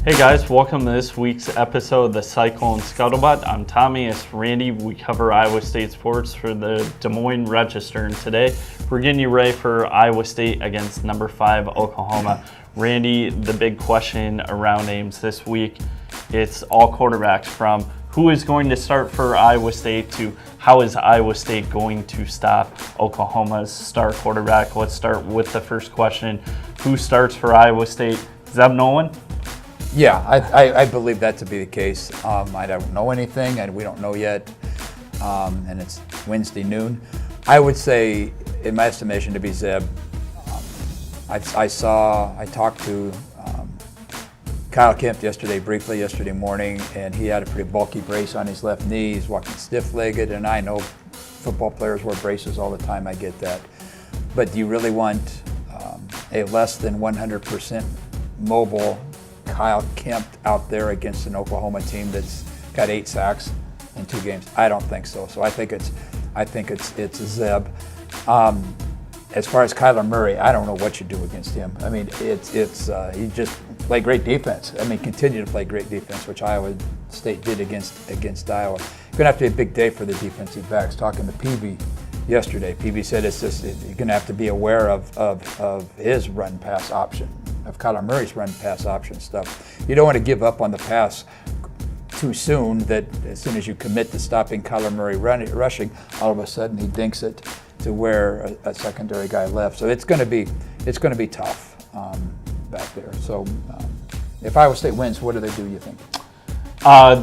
Hey guys, welcome to this week's episode of the Cyclone Scuttlebutt. I'm Tommy, it's Randy. We cover Iowa State sports for the Des Moines Register, and today we're getting you ready for Iowa State against number 5 Oklahoma. Randy, the big question around Ames this week, it's all quarterbacks, from who is going to start for Iowa State to how is Iowa State going to stop Oklahoma's star quarterback. Let's start with the first question. Who starts for Iowa State? Zeb Nolan? Yeah, I believe that to be the case. I don't know anything, and we don't know yet, and it's Wednesday noon. I would say, in my estimation, to be Zeb. I talked to Kyle Kemp briefly yesterday morning, and he had a pretty bulky brace on his left knee. He's walking stiff-legged, and I know football players wear braces all the time. I get that. But do you really want a less than 100% mobile Kyle Kemp out there against an Oklahoma team that's got 8 sacks in 2 games? I don't think so. So I think it's Zeb. As far as Kyler Murray, I don't know what you do against him. I mean, he just played great defense. I mean, continue to play great defense, which Iowa State did against Iowa. It's going to have to be a big day for the defensive backs. Talking to Peavy yesterday, Peavy said you're going to have to be aware of his run-pass option, of Kyler Murray's run-pass option stuff. You don't want to give up on the pass too soon, that as soon as you commit to stopping Kyler Murray rushing, all of a sudden he dinks it to where a secondary guy left. So it's going to be tough back there. So if Iowa State wins, what do they do, you think?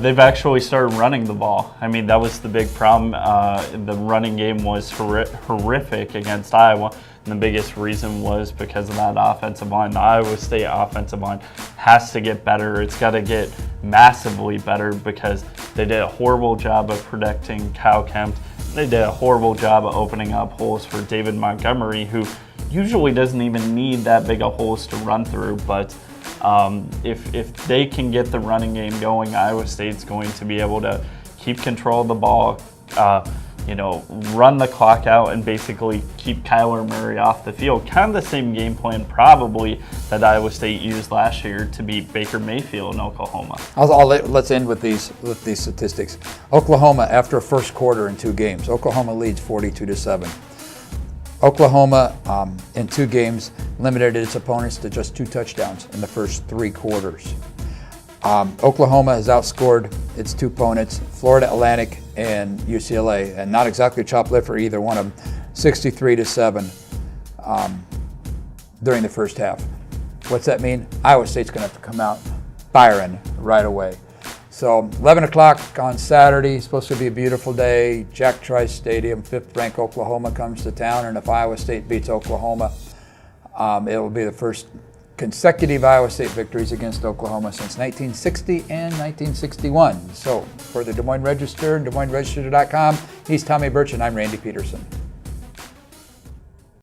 They've actually started running the ball. I mean, that was the big problem. The running game was horrific against Iowa, and the biggest reason was because of that offensive line. The Iowa State offensive line has to get better. It's got to get massively better because they did a horrible job of protecting Kyle Kemp. They did a horrible job of opening up holes for David Montgomery, who usually doesn't even need that big of holes to run through. But if they can get the running game going, Iowa State's going to be able to keep control of the ball, run the clock out, and basically keep Kyler Murray off the field. Kind of the same game plan probably that Iowa State used last year to beat Baker Mayfield in Oklahoma. Let's end with these statistics. Oklahoma, after a first quarter in 2 games, Oklahoma leads 42-7. Oklahoma, in 2 games, limited its opponents to just 2 touchdowns in the first 3 quarters. Oklahoma has outscored its 2 opponents, Florida Atlantic and UCLA, and not exactly a chopped lift for either one of them, 63-7 during the first half. What's that mean? Iowa State's going to have to come out firing right away. So 11 o'clock on Saturday, supposed to be a beautiful day. Jack Trice Stadium, 5th-ranked Oklahoma comes to town, and if Iowa State beats Oklahoma, it will be the first consecutive Iowa State victories against Oklahoma since 1960 and 1961. So for the Des Moines Register and DesMoinesRegister.com, he's Tommy Birch, and I'm Randy Peterson.